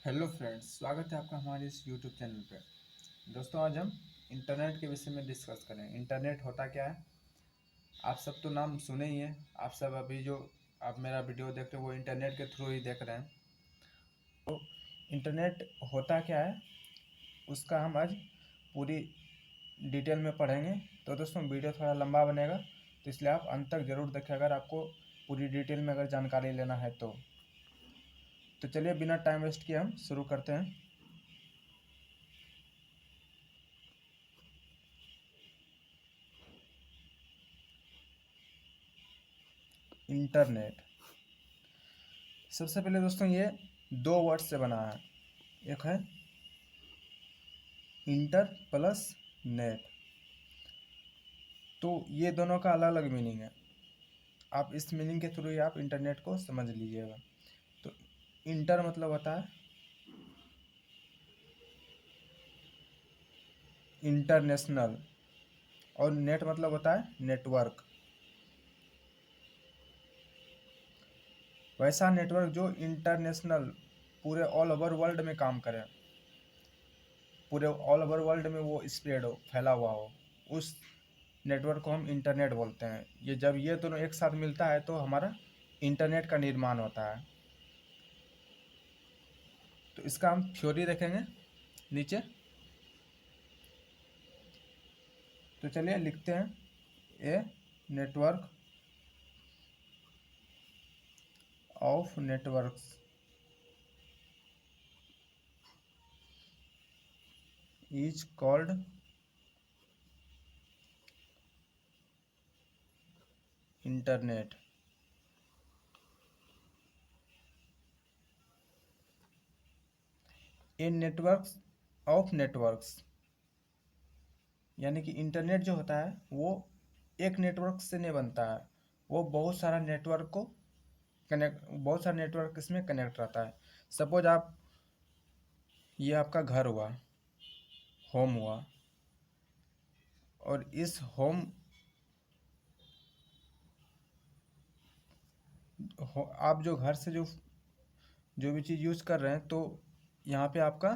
Hello friends, स्वागत है आपका हमारे इस यूट्यूब चैनल पे। दोस्तों, आज हम इंटरनेट के विषय में डिस्कस करें। इंटरनेट होता क्या है? आप सब तो नाम सुने ही हैं। आप सब अभी जो आप मेरा वीडियो देख रहे हो वो इंटरनेट के थ्रू ही देख रहे हैं। तो इंटरनेट होता क्या है उसका हम आज पूरी डिटेल में पढ़ेंगे। तो दोस्तों, वीडियो थोड़ा लंबा बनेगा, तो इसलिए आप अंत तक ज़रूर देखें अगर आपको पूरी डिटेल में अगर जानकारी लेना है तो चलिए बिना टाइम वेस्ट किए हम शुरू करते हैं। इंटरनेट सबसे पहले दोस्तों ये दो वर्ड से बना है। एक है इंटर प्लस नेट। तो ये दोनों का अलग अलग मीनिंग है। आप इस मीनिंग के थ्रू ही आप इंटरनेट को समझ लीजिएगा। तो इंटर मतलब होता है इंटरनेशनल, और नेट मतलब होता है नेटवर्क। वैसा नेटवर्क जो इंटरनेशनल पूरे ऑल ओवर वर्ल्ड में काम करे, पूरे ऑल ओवर वर्ल्ड में वो स्प्रेड हो, फैला हुआ हो, उस नेटवर्क को हम इंटरनेट बोलते हैं। ये जब ये दोनों एक साथ मिलता है तो हमारा इंटरनेट का निर्माण होता है। तो इसका हम थ्योरी देखेंगे नीचे। तो चलिए लिखते हैं a network of networks is called internet. A networks of networks, यानी कि इंटरनेट जो होता है वो एक नेटवर्क से नहीं बनता है। वो बहुत सारा नेटवर्क को कनेक्ट, बहुत सारा नेटवर्क इसमें कनेक्ट रहता है। सपोज आप, ये आपका घर हुआ, होम हुआ, और इस होम आप जो घर से जो भी चीज़ यूज़ कर रहे हैं, तो यहाँ पे आपका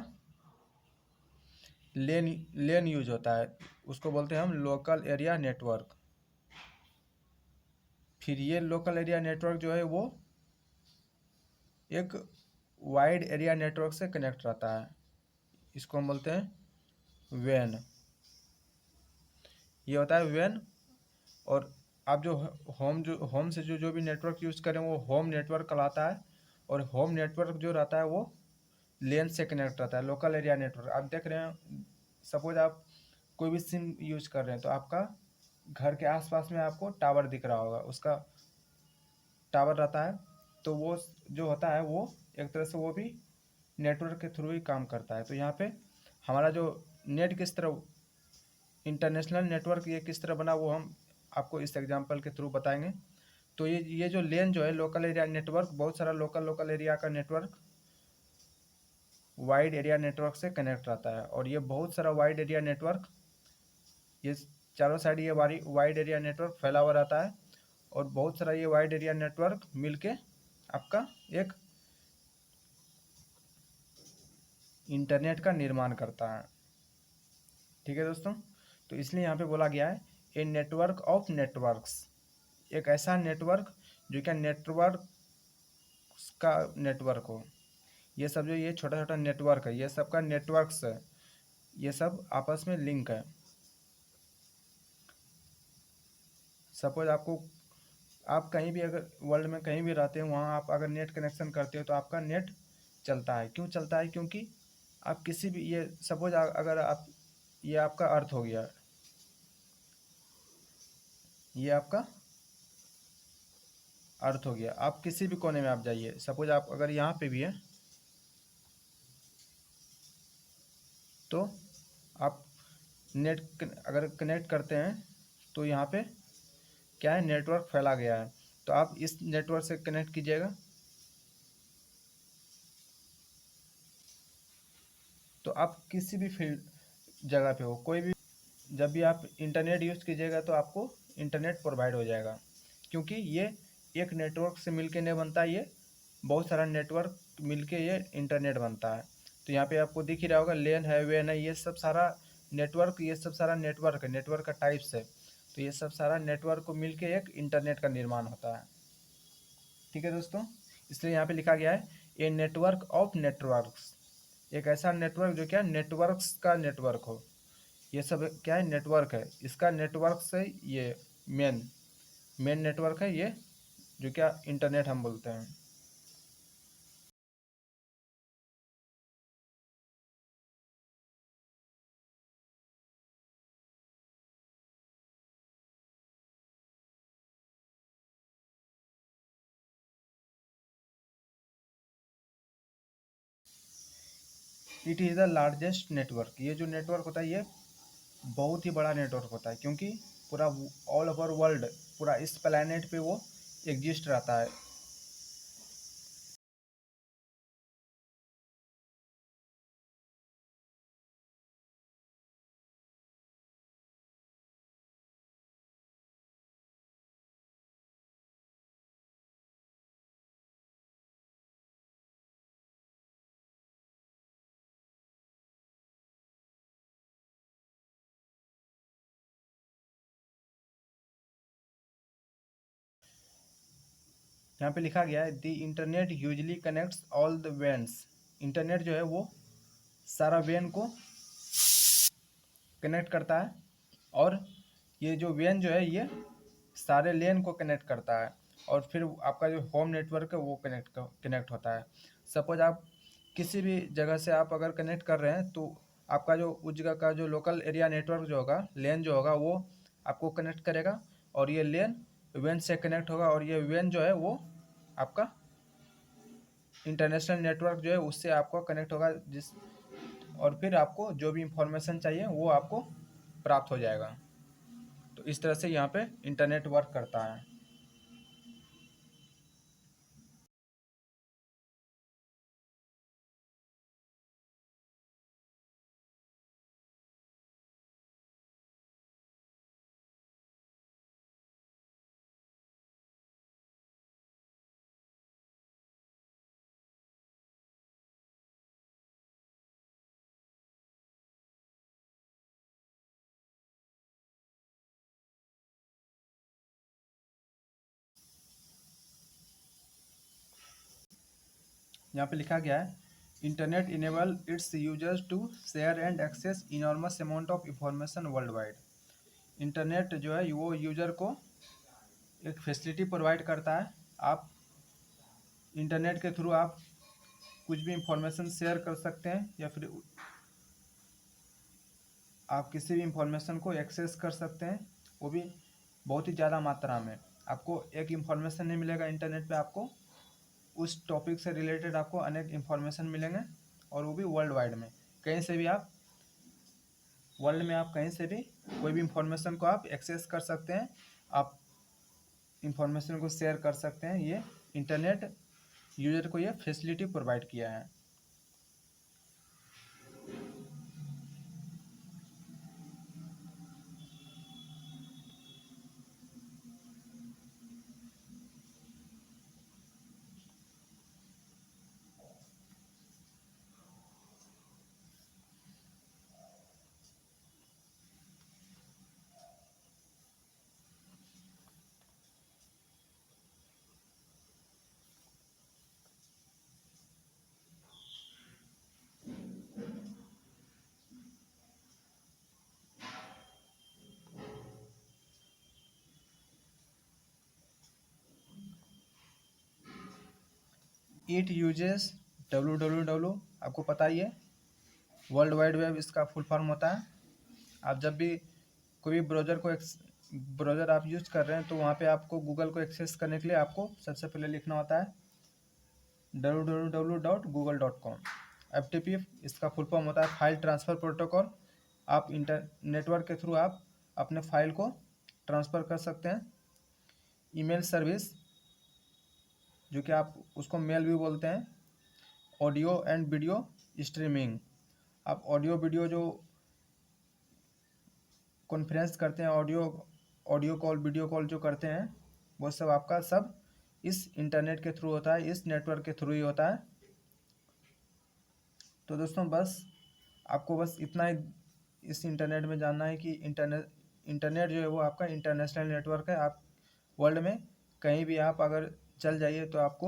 लेन लेन यूज होता है। उसको बोलते हैं हम लोकल एरिया नेटवर्क। फिर ये लोकल एरिया नेटवर्क जो है वो एक वाइड एरिया नेटवर्क से कनेक्ट रहता है। इसको हम बोलते हैं वैन। ये होता है वैन। और आप जो होम से जो भी नेटवर्क यूज़ करें वो होम नेटवर्क कहलाता है। और होम नेटवर्क जो रहता है वो लेन से कनेक्ट रहता है, लोकल एरिया नेटवर्क। आप देख रहे हैं, सपोज आप कोई भी सिम यूज़ कर रहे हैं तो आपका घर के आसपास में आपको टावर दिख रहा होगा, उसका टावर रहता है। तो वो जो होता है वो एक तरह से वो भी नेटवर्क के थ्रू ही काम करता है। तो यहाँ पे हमारा जो नेट किस तरह, इंटरनेशनल नेटवर्क ये किस तरह बना, वो हम आपको इस एग्जांपल के थ्रू बताएंगे। तो ये जो लेन जो है लोकल एरिया नेटवर्क, बहुत सारा लोकल एरिया का नेटवर्क वाइड एरिया नेटवर्क से कनेक्ट रहता है। और ये बहुत सारा वाइड एरिया नेटवर्क, ये चारों साइड ये वाइड एरिया नेटवर्क फैला हुआ रहता है। और बहुत सारा ये वाइड एरिया नेटवर्क मिलके आपका एक इंटरनेट का निर्माण करता है। ठीक है दोस्तों, तो इसलिए यहाँ पे बोला गया है ए नेटवर्क ऑफ नेटवर्क्स, एक ऐसा नेटवर्क जो क्या नेटवर्क का नेटवर्क हो। ये सब जो ये छोटा छोटा नेटवर्क है, ये सब का नेटवर्क्स है, ये सब आपस में लिंक है। सपोज आपको, आप कहीं भी अगर वर्ल्ड में कहीं भी रहते हैं, वहाँ आप अगर नेट कनेक्शन करते हो तो आपका नेट चलता है। क्यों चलता है? क्योंकि आप किसी भी, ये सपोज अगर आप, ये आपका अर्थ हो गया, ये आपका अर्थ हो गया। आप किसी भी कोने में आप जाइए, सपोज आप अगर यहाँ पे भी है तो आप नेट अगर कनेक्ट करते हैं तो यहाँ पे क्या है, नेटवर्क फैला गया है। तो आप इस नेटवर्क से कनेक्ट कीजिएगा, तो आप किसी भी फील्ड जगह पे हो, कोई भी, जब भी आप इंटरनेट यूज़ कीजिएगा तो आपको इंटरनेट प्रोवाइड हो जाएगा। क्योंकि ये एक नेटवर्क से मिलके नहीं बनता, ये बहुत सारा नेटवर्क मिलके ये इंटरनेट बनता है। तो यहाँ पे आपको दिख ही रहा होगा, लेन है, वेन है, ये सब सारा नेटवर्क, ये सब सारा नेटवर्क है, नेटवर्क का टाइप्स है। तो ये सब सारा नेटवर्क को मिलके एक इंटरनेट का निर्माण होता है। ठीक है दोस्तों, इसलिए यहाँ पे लिखा गया है ए नेटवर्क ऑफ नेटवर्क्स, एक ऐसा नेटवर्क जो क्या नेटवर्क्स का नेटवर्क हो। ये सब क्या है, नेटवर्क है, इसका नेटवर्क से ये मेन मेन नेटवर्क है ये, जो क्या इंटरनेट हम बोलते हैं। It is the largest network, ये जो नेटवर्क होता है ये बहुत ही बड़ा नेटवर्क होता है, क्योंकि पूरा ऑल ओवर वर्ल्ड, पूरा इस प्लैनेट पे वो एग्जिस्ट रहता है। यहाँ पे लिखा गया है the internet usually connects all the veins, internet जो है वो सारा वेन को कनेक्ट करता है, और ये जो वेन जो है ये सारे लेन को कनेक्ट करता है, और फिर आपका जो होम नेटवर्क है वो कनेक्ट होता है। सपोज आप किसी भी जगह से आप अगर कनेक्ट कर रहे हैं, तो आपका जो उस जगह का जो लोकल एरिया नेटवर्क जो होगा, लेन जो होगा, वो आपको कनेक्ट करेगा, और ये लेन वेन से कनेक्ट होगा, और ये वेन जो है वो आपका इंटरनेशनल नेटवर्क जो है उससे आपको कनेक्ट होगा, जिस और फिर आपको जो भी इंफॉर्मेशन चाहिए वो आपको प्राप्त हो जाएगा। तो इस तरह से यहाँ पे इंटरनेट वर्क करता है। यहाँ पे लिखा गया है internet enable its users to share and access enormous amount of information worldwide. Internet जो है वो यूजर को एक फैसिलिटी प्रोवाइड करता है। आप इंटरनेट के थ्रू आप कुछ भी इंफॉर्मेशन शेयर कर सकते हैं, या फिर आप किसी भी इंफॉर्मेशन को एक्सेस कर सकते हैं, वो भी बहुत ही ज़्यादा मात्रा में। आपको एक इंफॉर्मेशन नहीं मिलेगा इंटरनेट पे, आपको उस टॉपिक से रिलेटेड आपको अनेक इंफॉर्मेशन मिलेंगे, और वो भी वर्ल्ड वाइड में। कहीं से भी आप वर्ल्ड में आप कहीं से भी कोई भी इंफॉर्मेशन को आप एक्सेस कर सकते हैं, आप इंफॉर्मेशन को शेयर कर सकते हैं। ये इंटरनेट यूजर को ये फैसिलिटी प्रोवाइड किया है। 8 यूजेस www, आपको पता ही है, वर्ल्ड वाइड वेब इसका फुल फॉर्म होता है। आप जब भी कोई भी ब्राउज़र आप यूज़ कर रहे हैं, तो वहाँ पे आपको गूगल को एक्सेस करने के लिए आपको सबसे पहले लिखना होता है www.google.com। FTP इसका फुल फॉर्म होता है फाइल ट्रांसफ़र प्रोटोकॉल। आप नेटवर्क के थ्रू आप अपने फाइल को ट्रांसफ़र कर सकते हैं। ईमेल सर्विस, जो कि आप उसको मेल भी बोलते हैं। ऑडियो एंड वीडियो स्ट्रीमिंग, आप ऑडियो वीडियो जो कॉन्फ्रेंस करते हैं, ऑडियो कॉल, वीडियो कॉल जो करते हैं, वो सब आपका सब इस इंटरनेट के थ्रू होता है, इस नेटवर्क के थ्रू ही होता है। तो दोस्तों बस आपको बस इतना ही इस इंटरनेट में जानना है कि इंटरनेट जो है वो आपका इंटरनेशनल नेटवर्क है। आप वर्ल्ड में कहीं भी आप अगर चल जाइए तो आप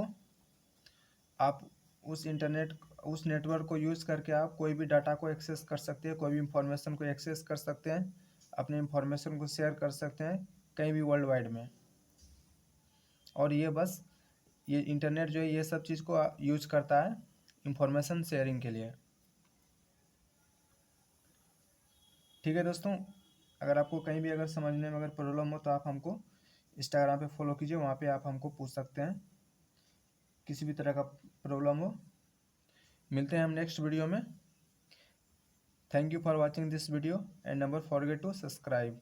उस नेटवर्क को यूज़ करके आप कोई भी डाटा को एक्सेस कर सकते हैं, कोई भी इंफॉर्मेशन को एक्सेस कर सकते हैं, अपने इंफॉर्मेशन को शेयर कर सकते हैं कहीं भी वर्ल्ड वाइड में। और ये इंटरनेट जो है ये सब चीज़ को यूज करता है इंफॉर्मेशन शेयरिंग के लिए। ठीक है दोस्तों, अगर आपको कहीं भी अगर समझने में अगर प्रॉब्लम हो तो आप हमको इंस्टाग्राम पे फॉलो कीजिए, वहाँ पे आप हमको पूछ सकते हैं किसी भी तरह का प्रॉब्लम हो। मिलते हैं हम नेक्स्ट वीडियो में। Thank you for watching this video and never forget to subscribe.